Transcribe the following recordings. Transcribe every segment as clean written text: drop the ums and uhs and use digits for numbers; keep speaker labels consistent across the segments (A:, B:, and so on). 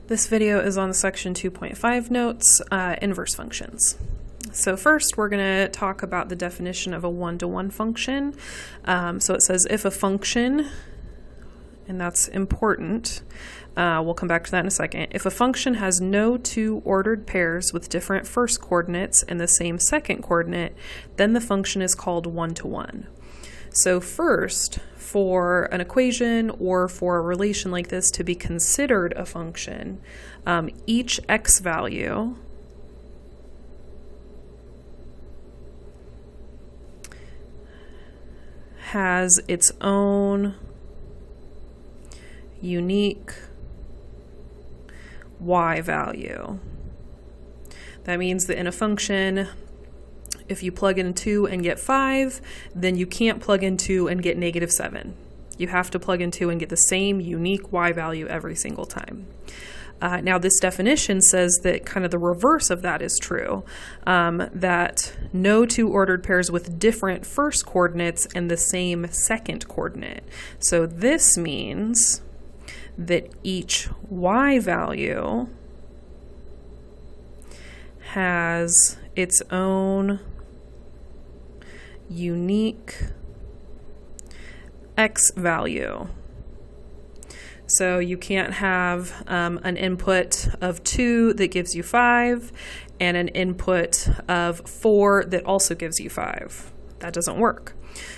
A: This video is on section 2.5 notes, inverse functions. So first we're going to talk about the definition of a one-to-one function. So it says if a function, and that's important, we'll come back to that in a second. If a function has no two ordered pairs with different first coordinates and the same second coordinate, then the function is called one-to-one. So first, for an equation or for a relation like this to be considered a function, each x value has its own unique y value. That means that in a function, if you plug in 2 and get 5, then you can't plug in 2 and get -7. You have to plug in 2 and get the same unique y value every single time. Now this definition says that kind of the reverse of that is true, that no two ordered pairs with different first coordinates and the same second coordinate. So this means that each y value has its own unique x value. So you can't have an input of 2 that gives you 5 and an input of 4 that also gives you 5. That doesn't work.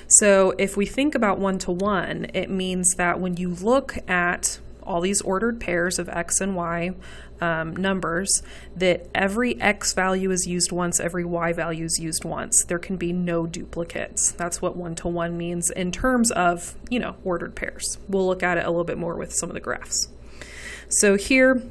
A: So if we think about one-to-one, it means that when you look at all these ordered pairs of x and y numbers, that every x value is used once, every y value is used once. There can be no duplicates. That's what one-to-one means in terms of, ordered pairs. We'll look at it a little bit more with some of the graphs. So here,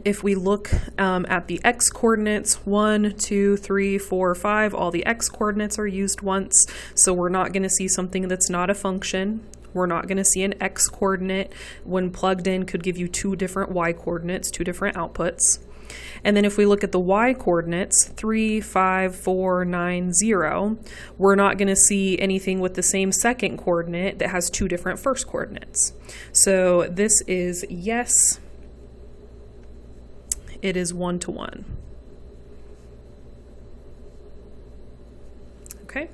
A: if we look at the x coordinates, 1, 2, 3, 4, 5, all the x coordinates are used once. So we're not going to see something that's not a function. We're not going to see an x coordinate when plugged in could give you 2 different y coordinates, 2 different outputs. And then if we look at the y coordinates, 3, 5, 4, 9, 0, we're not going to see anything with the same second coordinate that has 2 different first coordinates. So this is yes, it is one-to-one. Okay.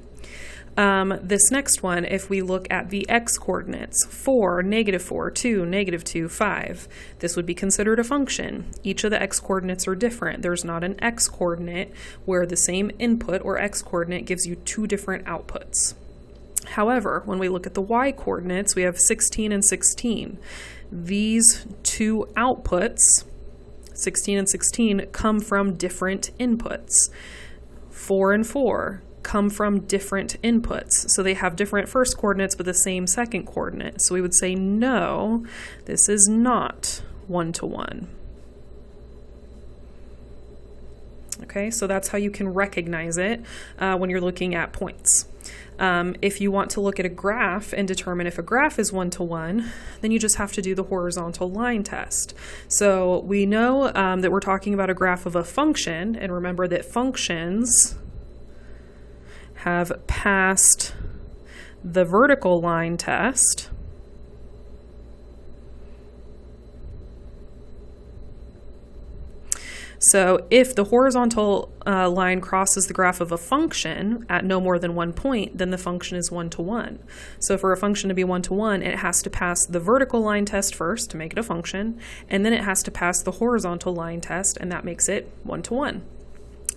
A: This next one, if we look at the x coordinates, 4, -4, 2, -2, 5, this would be considered a function. Each of the x coordinates are different. There's not an x coordinate where the same input or x coordinate gives you 2 different outputs. However, when we look at the y coordinates, we have 16 and 16. These 2 outputs, 16 and 16, come from different inputs. 4 and 4 come from different inputs. So they have different first coordinates but the same second coordinate. So we would say no, this is not one-to-one. Okay, so that's how you can recognize it when you're looking at points. If you want to look at a graph and determine if a graph is one-to-one, then you just have to do the horizontal line test. So we know that we're talking about a graph of a function, and remember that functions have passed the vertical line test. So if the horizontal line crosses the graph of a function at no more than 1 point, then the function is one-to-one. So for a function to be one-to-one, it has to pass the vertical line test first to make it a function, and then it has to pass the horizontal line test, and that makes it one-to-one.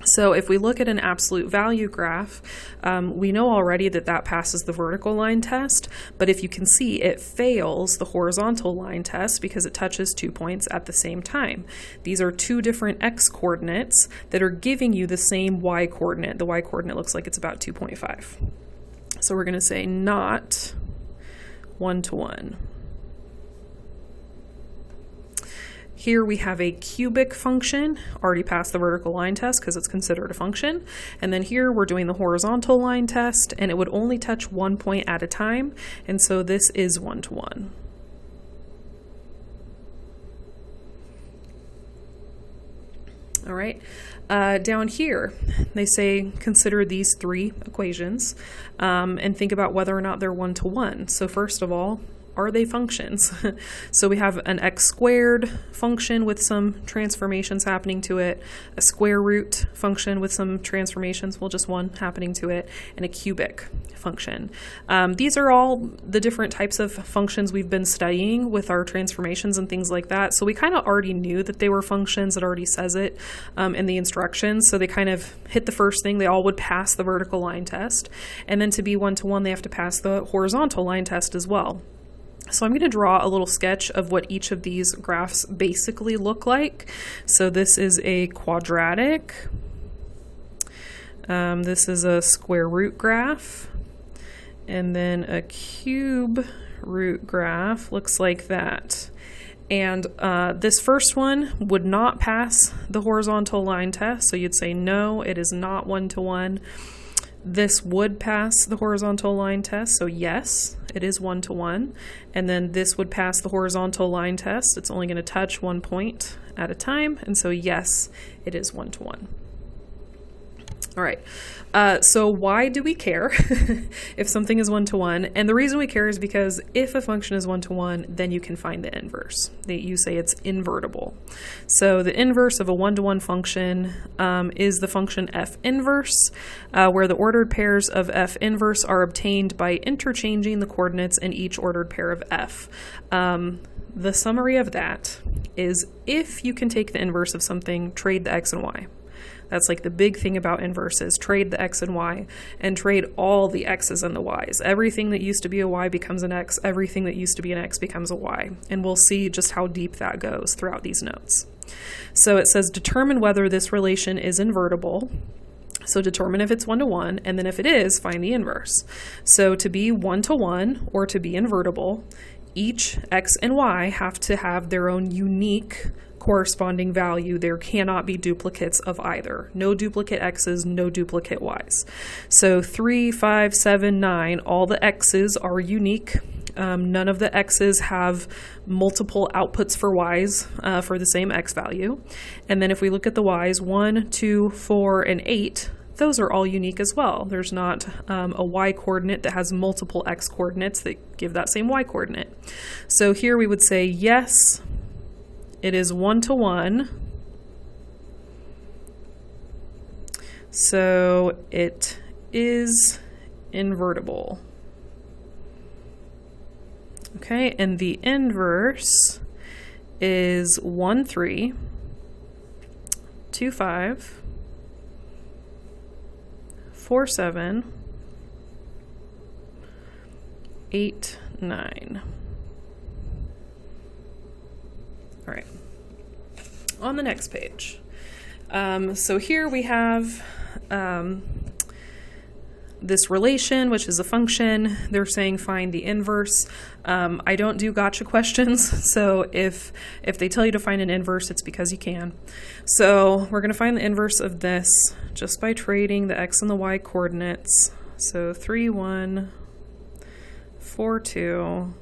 A: So if we look at an absolute value graph, we know already that that passes the vertical line test, but if you can see, it fails the horizontal line test because it touches 2 points at the same time. These are 2 different x coordinates that are giving you the same y coordinate. The y coordinate looks like it's about 2.5. So we're going to say not one-to-one. Here we have a cubic function, already passed the vertical line test because it's considered a function. And then here we're doing the horizontal line test, and it would only touch 1 point at a time. And so this is one-to-one. All right, down here, they say consider these 3 equations and think about whether or not they're one-to-one. So first of all, are they functions? So we have an x squared function with some transformations happening to it, a square root function with some transformations, well, just one happening to it, and a cubic function. These are all the different types of functions we've been studying with our transformations and things like that. So we kind of already knew that they were functions. It already says it in the instructions. So they kind of hit the first thing. They all would pass the vertical line test. And then to be one-to-one, they have to pass the horizontal line test as well. So I'm going to draw a little sketch of what each of these graphs basically look like. So this is a quadratic. This is a square root graph. And then a cube root graph looks like that. And this first one would not pass the horizontal line test. So you'd say, no, it is not one-to-one. This would pass the horizontal line test, so yes, it is one-to-one. And then this would pass the horizontal line test. It's only going to touch 1 point at a time, and so yes, it is one-to-one. All right, so why do we care if something is one-to-one? And the reason we care is because if a function is one-to-one, then you can find the inverse. You say it's invertible. So the inverse of a one-to-one function is the function f inverse, where the ordered pairs of f inverse are obtained by interchanging the coordinates in each ordered pair of f. The summary of that is if you can take the inverse of something, trade the x and y. That's like the big thing about inverses. Trade the x and y, and trade all the x's and the y's. Everything that used to be a y becomes an x. Everything that used to be an x becomes a y. And we'll see just how deep that goes throughout these notes. So it says determine whether this relation is invertible. So determine if it's one-to-one, and then if it is, find the inverse. So to be one-to-one or to be invertible, each x and y have to have their own unique corresponding value. There cannot be duplicates of either. No duplicate x's, no duplicate y's. So 3, 5, 7, 9, all the x's are unique. None of the x's have multiple outputs for y's for the same x value. And then if we look at the y's, 1, 2, 4, and 8, those are all unique as well. There's not a y coordinate that has multiple x coordinates that give that same y coordinate. So here we would say yes, it is one-to-one. So it is invertible. Okay, and the inverse is 1, 3, 2, 5, 4, 7, 8, 9. All right, on the next page. So here we have this relation, which is a function. They're saying find the inverse. I don't do gotcha questions, so if they tell you to find an inverse, it's because you can. So we're going to find the inverse of this just by trading the x and the y coordinates. So 3, 1, 4, 2,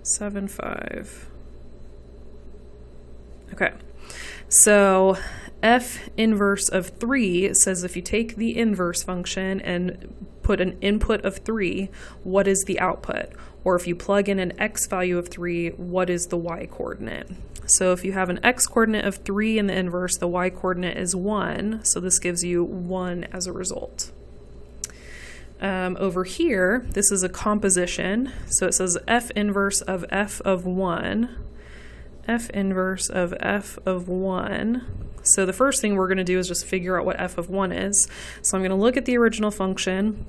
A: 7, 5. Okay, so f inverse of 3 says if you take the inverse function and put an input of 3, what is the output? Or if you plug in an x value of 3, what is the y coordinate? So if you have an x coordinate of 3 in the inverse, the y coordinate is 1, so this gives you 1 as a result. Over here, this is a composition, so it says f inverse of f of 1, f inverse of f of 1. So the first thing we're going to do is just figure out what f of 1 is. So I'm going to look at the original function.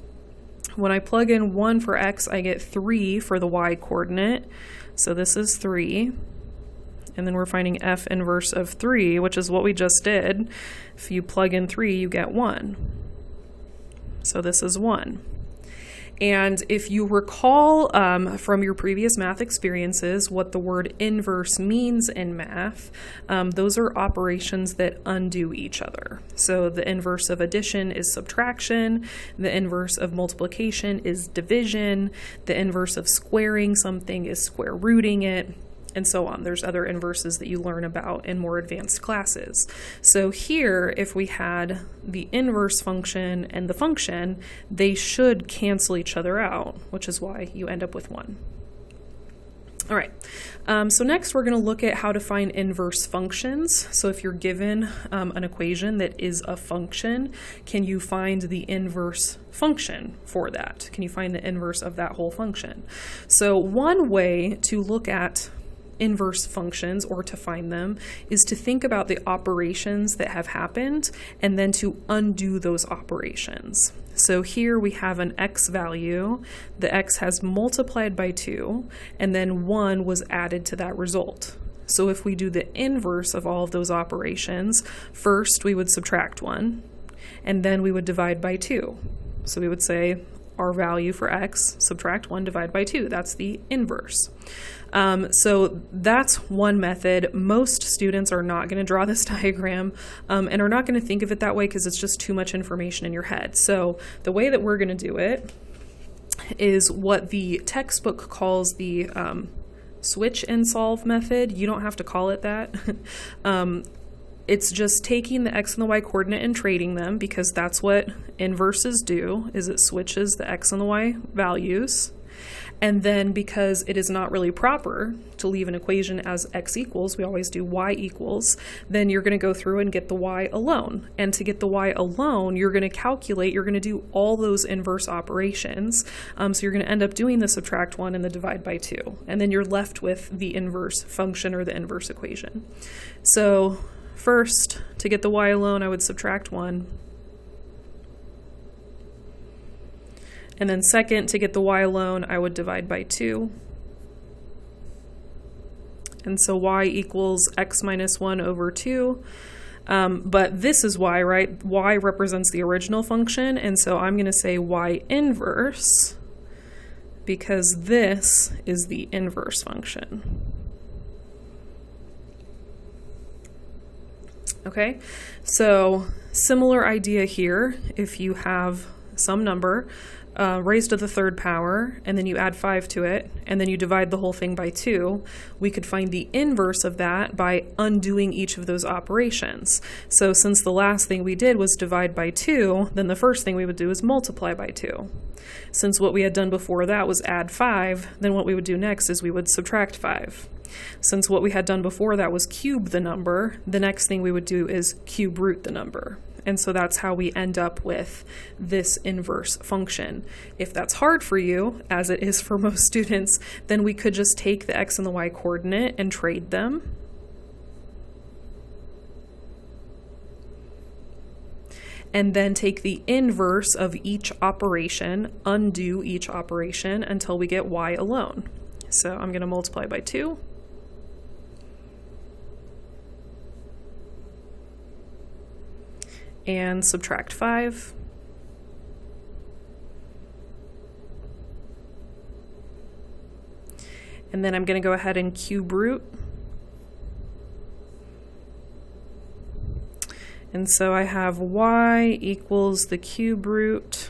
A: When I plug in 1 for x, I get 3 for the y coordinate. So this is 3. And then we're finding f inverse of 3, which is what we just did. If you plug in 3, you get 1. So this is 1. And if you recall from your previous math experiences what the word inverse means in math, those are operations that undo each other. So the inverse of addition is subtraction, the inverse of multiplication is division, the inverse of squaring something is square rooting it, and so on. There's other inverses that you learn about in more advanced classes. So here, if we had the inverse function and the function, they should cancel each other out, which is why you end up with 1. All right, so next we're going to look at how to find inverse functions. So if you're given an equation that is a function, can you find the inverse function for that? Can you find the inverse of that whole function? So one way to look at inverse functions, or to find them, is to think about the operations that have happened and then to undo those operations. So here we have an x value. The x has multiplied by 2, and then 1 was added to that result. So if we do the inverse of all of those operations, first we would subtract 1, and then we would divide by 2. So we would say our value for x, subtract 1, divide by 2. That's the inverse. So that's one method. Most students are not going to draw this diagram and are not going to think of it that way because it's just too much information in your head. So the way that we're going to do it is what the textbook calls the switch and solve method. You don't have to call it that. It's just taking the x and the y coordinate and trading them, because that's what inverses do, is it switches the x and the y values. And then because it is not really proper to leave an equation as x equals, we always do y equals, then you're going to go through and get the y alone. And to get the y alone, you're going to calculate, you're going to do all those inverse operations. So you're going to end up doing the subtract 1 and the divide by 2. And then you're left with the inverse function or the inverse equation. So first, to get the y alone, I would subtract 1. And then second, to get the y alone, I would divide by 2. And so y equals x minus 1 over 2. But this is y, right? Y represents the original function, and so I'm going to say y inverse, because this is the inverse function. Okay, so similar idea here. If you have some number raised to the third power, and then you add 5 to it, and then you divide the whole thing by 2, we could find the inverse of that by undoing each of those operations. So since the last thing we did was divide by 2, then the first thing we would do is multiply by 2. Since what we had done before that was add 5, then what we would do next is we would subtract 5. Since what we had done before that was cube the number, the next thing we would do is cube root the number. And so that's how we end up with this inverse function. If that's hard for you, as it is for most students, then we could just take the x and the y coordinate and trade them. And then take the inverse of each operation, undo each operation until we get y alone. So I'm going to multiply by 2. And subtract 5. And then I'm going to go ahead and cube root. And so I have y equals the cube root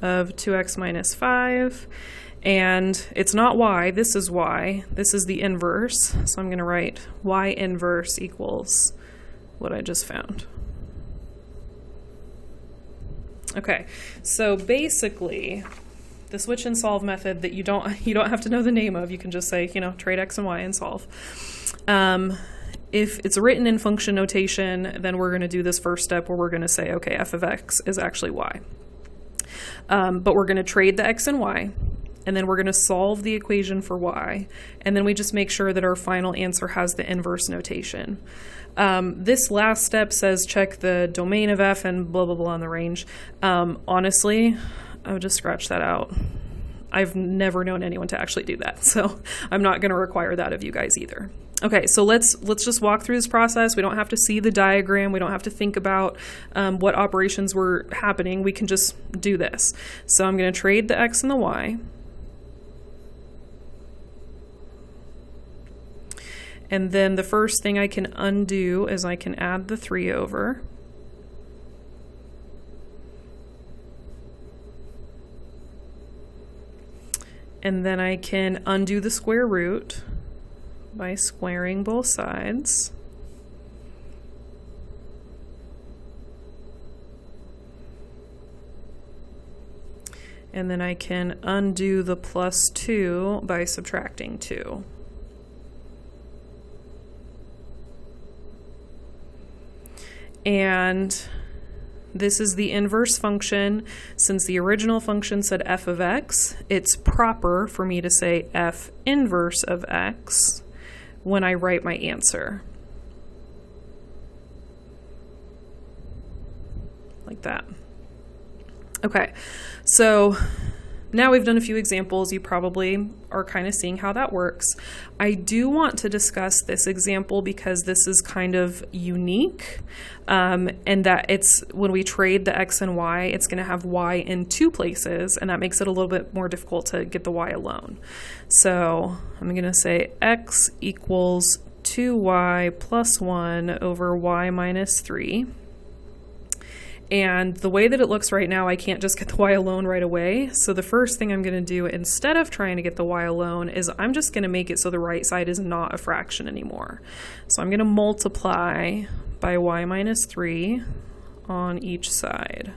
A: of 2x minus 5. And it's not y, this is y. This is the inverse. So I'm going to write y inverse equals what I just found. Okay, so basically, the switch and solve method that you don't have to know the name of, you can just say, trade x and y and solve. If it's written in function notation, then we're going to do this first step where we're going to say, okay, f of x is actually y. But we're going to trade the x and y, and then we're going to solve the equation for y, and then we just make sure that our final answer has the inverse notation. This last step says check the domain of f and blah, blah, blah on the range. Honestly, I would just scratch that out. I've never known anyone to actually do that, so I'm not going to require that of you guys either. Okay, so let's just walk through this process. We don't have to see the diagram. We don't have to think about what operations were happening. We can just do this. So I'm going to trade the x and the y. And then the first thing I can undo is I can add the 3 over. And then I can undo the square root, by squaring both sides. And then I can undo the plus 2 by subtracting 2. And this is the inverse function. Since the original function said f of x, it's proper for me to say f inverse of x when I write my answer. Like that. Okay, so now we've done a few examples. You probably are kind of seeing how that works. I do want to discuss this example because this is kind of unique, and that it's when we trade the x and y, it's going to have y in 2 places, and that makes it a little bit more difficult to get the y alone. So I'm going to say x equals 2y plus 1 over y minus 3. And the way that it looks right now, I can't just get the y alone right away. So the first thing I'm going to do, instead of trying to get the y alone, is I'm just going to make it so the right side is not a fraction anymore. So I'm going to multiply by y minus 3 on each side.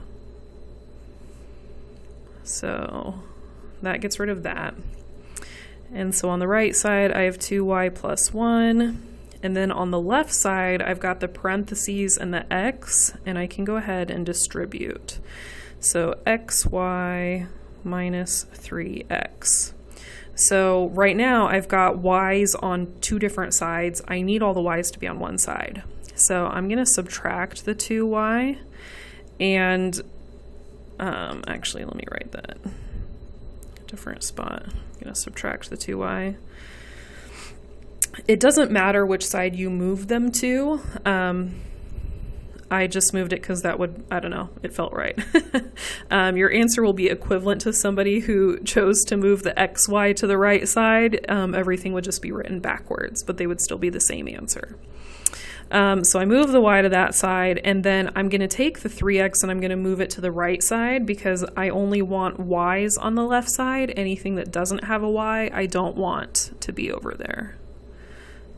A: So that gets rid of that. And so on the right side, I have 2y plus 1. And then on the left side, I've got the parentheses and the x, and I can go ahead and distribute. So xy minus 3x. So right now, I've got y's on 2 different sides. I need all the y's to be on one side. So I'm going to subtract the 2y, and actually, let me write that. Different spot. I'm going to subtract the 2y. It doesn't matter which side you move them to. I just moved it because that would, I don't know, it felt right. Your answer will be equivalent to somebody who chose to move the xy to the right side. Everything would just be written backwards, but they would still be the same answer. So I move the y to that side, and then I'm going to take the 3x and I'm going to move it to the right side because I only want y's on the left side. Anything that doesn't have a y, I don't want to be over there.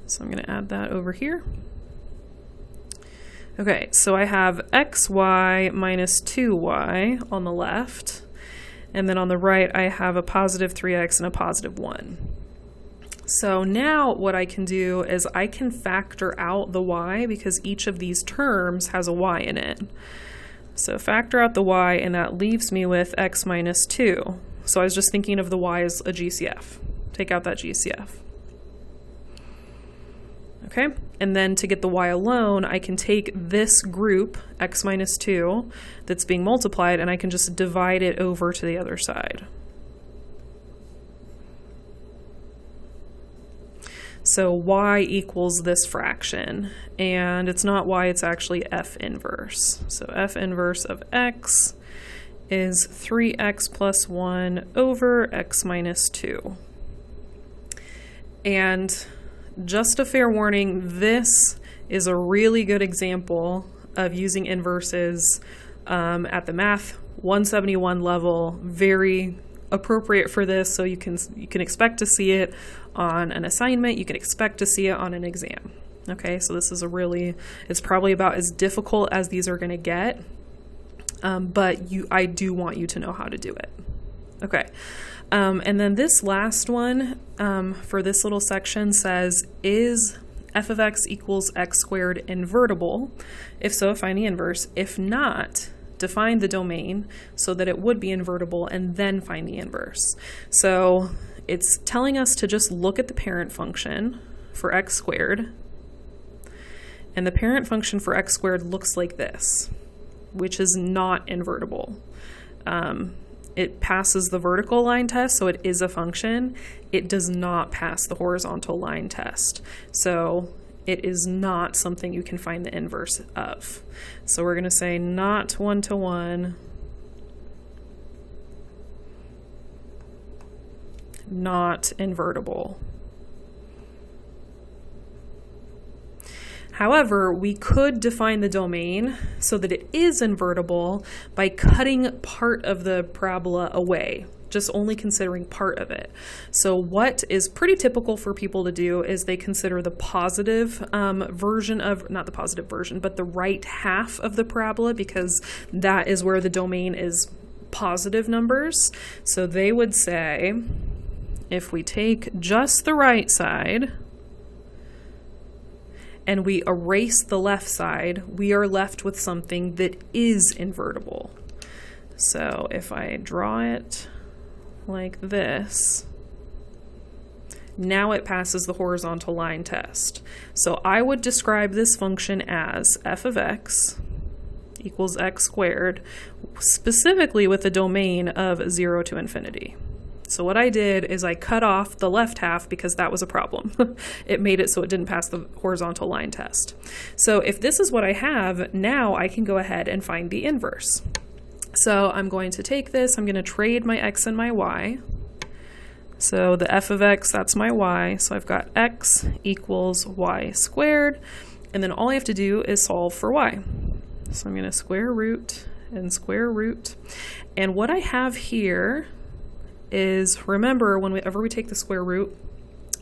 A: So I'm going to add that over here. Okay, so I have xy minus 2y on the left, and then on the right I have a positive 3x and a positive 1. So now what I can do is I can factor out the y because each of these terms has a y in it. So factor out the y, and that leaves me with x minus 2. So I was just thinking of the y as a GCF. Take out that GCF. Okay, and then to get the y alone, I can take this group, x minus 2, that's being multiplied, and I can just divide it over to the other side. So y equals this fraction, and it's not y, it's actually f inverse. So f inverse of x is 3x plus 1 over x minus 2. And just a fair warning, this is a really good example of using inverses at the Math 171 level. Very appropriate for this, so you can expect to see it on an assignment, you can expect to see it on an exam. Okay, so this is it's probably about as difficult as these are going to get, but I do want you to know how to do it. Okay. And then this last one for this little section says, is f of x equals x squared invertible? If so, find the inverse. If not, define the domain so that it would be invertible and then find the inverse. So it's telling us to just look at the parent function for x squared. And the parent function for x squared looks like this, which is not invertible. It passes the vertical line test, so it is a function. It does not pass the horizontal line test. So it is not something you can find the inverse of. So we're going to say not 1-to-1, not invertible. However, we could define the domain so that it is invertible by cutting part of the parabola away, just only considering part of it. So what is pretty typical for people to do is they consider the positive version of, not the positive version, but the right half of the parabola, because that is where the domain is positive numbers. So they would say, if we take just the right side and we erase the left side, we are left with something that is invertible. So if I draw it like this, now it passes the horizontal line test. So I would describe this function as f of x equals x squared, specifically with a domain of 0 to infinity. So what I did is I cut off the left half because that was a problem. It made it so it didn't pass the horizontal line test. So if this is what I have, now I can go ahead and find the inverse. So I'm going to take this, I'm going to trade my x and my y. So the f of x, that's my y. So I've got x equals y squared. And then all I have to do is solve for y. So I'm going to square root and square root. And what I have here is, remember, whenever we take the square root,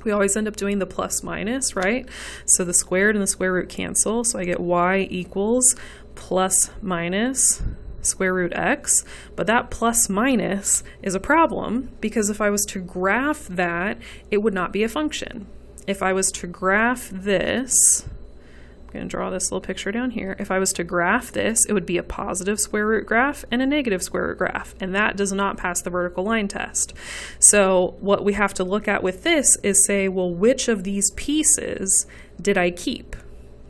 A: we always end up doing the plus minus, right? So the squared and the square root cancel. So I get y equals plus minus square root x. But that plus minus is a problem because if I was to graph that, it would not be a function. If I was to graph this, I'm going to draw this little picture down here. If I was to graph this, it would be a positive square root graph and a negative square root graph, and that does not pass the vertical line test. So what we have to look at with this is say, well, which of these pieces did I keep?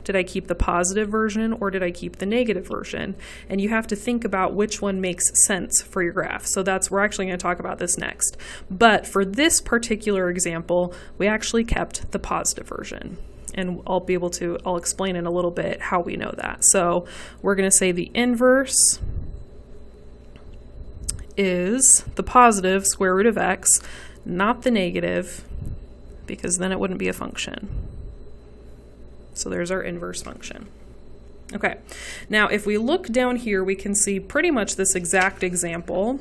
A: Did I keep the positive version or did I keep the negative version? And you have to think about which one makes sense for your graph. So we're actually going to talk about this next. But for this particular example, we actually kept the positive version. And I'll explain in a little bit how we know that. So we're going to say the inverse is the positive square root of x, not the negative, because then it wouldn't be a function. So there's our inverse function. Okay, now if we look down here, we can see pretty much this exact example.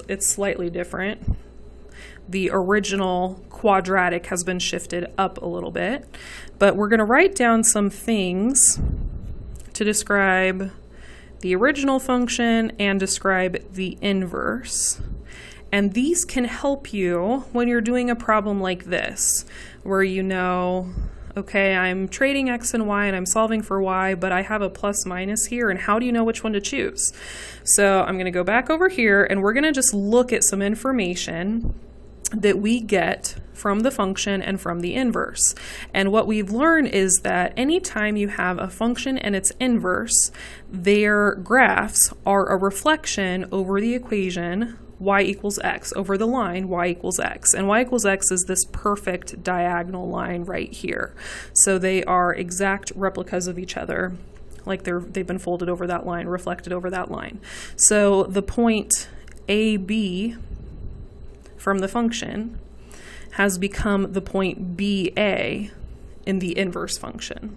A: It's slightly different. The original quadratic has been shifted up a little bit, but we're going to write down some things to describe the original function and describe the inverse. And these can help you when you're doing a problem like this, where you know, okay, I'm trading x and y and I'm solving for y, but I have a plus minus here, and how do you know which one to choose? So I'm going to go back over here and we're going to just look at some information that we get from the function and from the inverse. And what we've learned is that anytime you have a function and its inverse, their graphs are a reflection over the equation y equals x, over the line y equals x. And y equals x is this perfect diagonal line right here. So they are exact replicas of each other, like they've been folded over that line, reflected over that line. So the point AB from the function has become the point BA in the inverse function.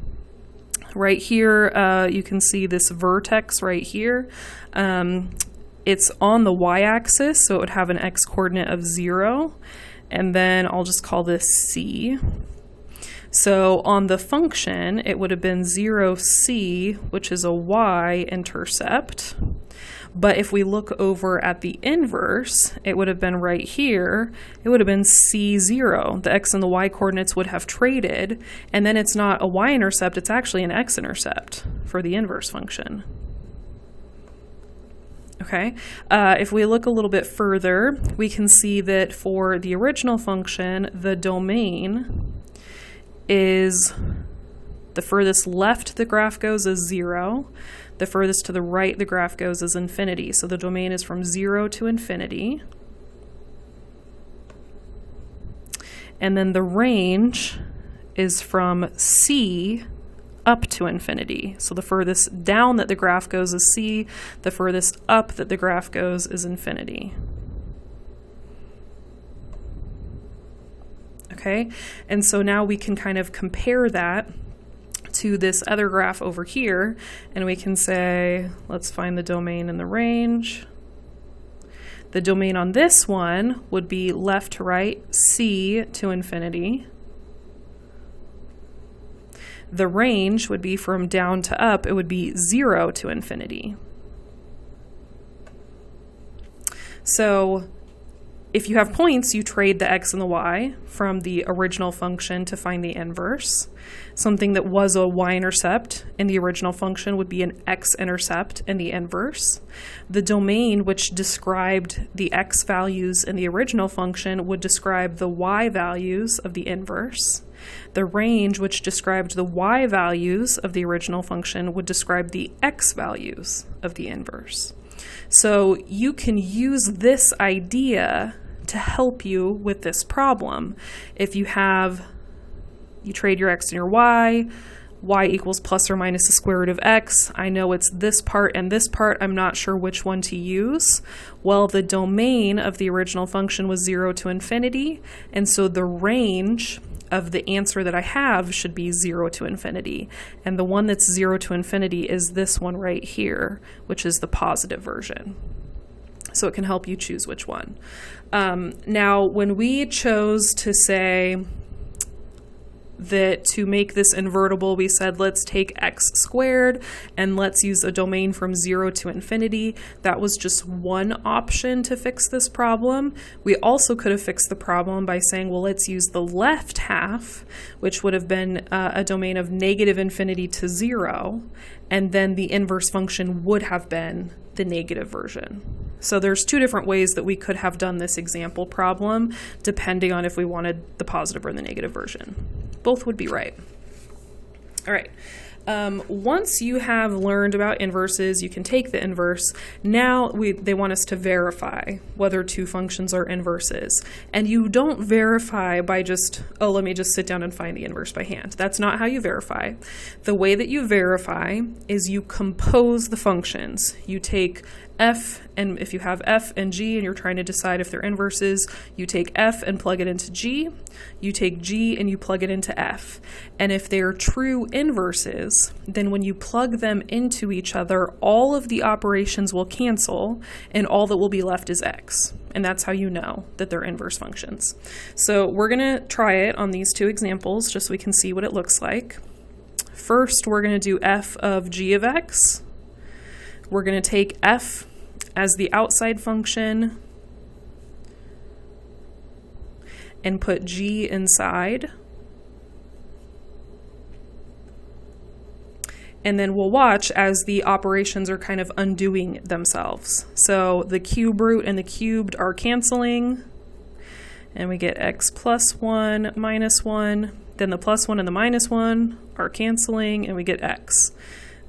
A: Right here, you can see this vertex right here. It's on the y-axis, so it would have an x-coordinate of 0, and then I'll just call this C. So on the function, it would have been 0C, which is a y-intercept. But if we look over at the inverse, it would have been right here. It would have been C0. The x and the y coordinates would have traded, and then it's not a y-intercept, it's actually an x-intercept for the inverse function. Okay, if we look a little bit further, we can see that for the original function, the domain is the furthest left the graph goes is 0. The furthest to the right the graph goes is infinity. So the domain is from 0 to infinity. And then the range is from C up to infinity. So the furthest down that the graph goes is C. The furthest up that the graph goes is infinity. Okay, and so now we can kind of compare that to this other graph over here, and we can say, let's find the domain and the range. The domain on this one would be left to right, c to infinity. The range would be from down to up, it would be 0 to infinity. So if you have points, you trade the x and the y from the original function to find the inverse. Something that was a y-intercept in the original function would be an x-intercept in the inverse. The domain which described the x values in the original function would describe the y values of the inverse. The range which described the y values of the original function would describe the x values of the inverse. So you can use this idea to help you with this problem. If you trade your x and your y equals plus or minus the square root of x. I know it's this part and this part. I'm not sure which one to use. Well, the domain of the original function was 0 to infinity, and so the range of the answer that I have should be 0 to infinity. And the one that's 0 to infinity is this one right here, which is the positive version. So it can help you choose which one. Now, when we chose to say that to make this invertible, we said let's take x squared and let's use a domain from 0 to infinity. That was just one option to fix this problem. We also could have fixed the problem by saying, well, let's use the left half, which would have been a domain of negative infinity to 0, and then the inverse function would have been the negative version. So there's two different ways that we could have done this example problem, depending on if we wanted the positive or the negative version. Both would be right. All right. Once you have learned about inverses, you can take the inverse. Now they want us to verify whether two functions are inverses. And you don't verify by just, oh, let me just sit down and find the inverse by hand. That's not how you verify. The way that you verify is you compose the functions. You take f, and if you have f and g and you're trying to decide if they're inverses, you take f and plug it into g, you take g and you plug it into f. And if they're true inverses, then when you plug them into each other, all of the operations will cancel and all that will be left is x. And that's how you know that they're inverse functions. So we're gonna try it on these two examples just so we can see what it looks like. First, we're gonna do f of g of x. We're going to take f as the outside function and put g inside. And then we'll watch as the operations are kind of undoing themselves. So the cube root and the cubed are canceling, and we get x plus 1 minus 1. Then the plus 1 and the minus 1 are canceling, and we get x.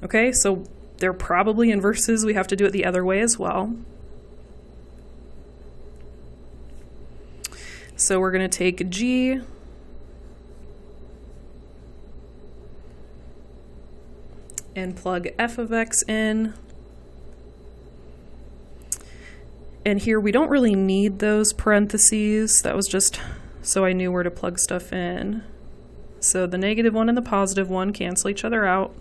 A: Okay, so they're probably inverses. We have to do it the other way as well. So we're going to take g and plug f of x in. And here we don't really need those parentheses. That was just so I knew where to plug stuff in. So the negative one and the positive one cancel each other out.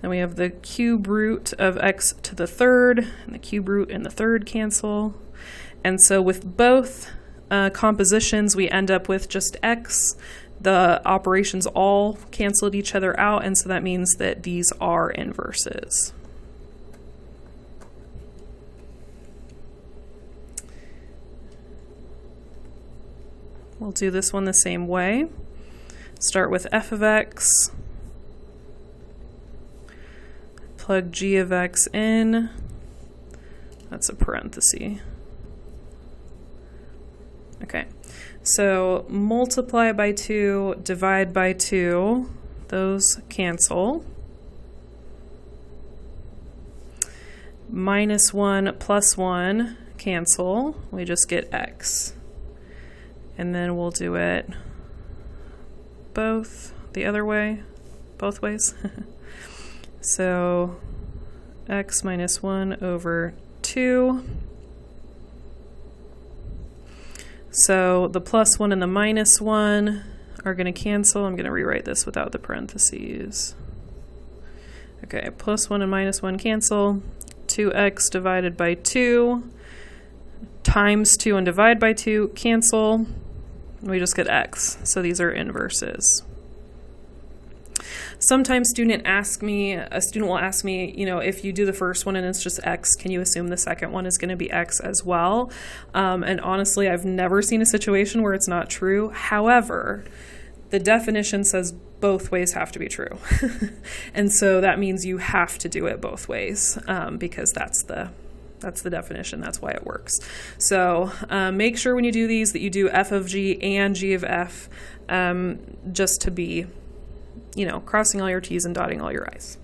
A: Then we have the cube root of x to the third, and the cube root and the third cancel. And so with both compositions, we end up with just x. The operations all canceled each other out, and so that means that these are inverses. We'll do this one the same way. Start with f of x. Plug g of x in. That's a parenthesis. Okay, so multiply by 2, divide by 2, those cancel. Minus 1 plus 1 cancel. We just get x. And then we'll do it both the other way, both ways. So x minus 1 over 2. So the plus 1 and the minus 1 are going to cancel. I'm going to rewrite this without the parentheses. Okay, plus 1 and minus 1 cancel. 2x divided by 2 times 2 and divide by 2 cancel. We just get x. So these are inverses. Sometimes a student will ask me, you know, if you do the first one and it's just x, can you assume the second one is going to be x as well? And honestly, I've never seen a situation where it's not true. However, the definition says both ways have to be true. And so that means you have to do it both ways, because that's the definition. That's why it works. So make sure when you do these that you do f of g and g of f, just to be, you know, crossing all your T's and dotting all your I's.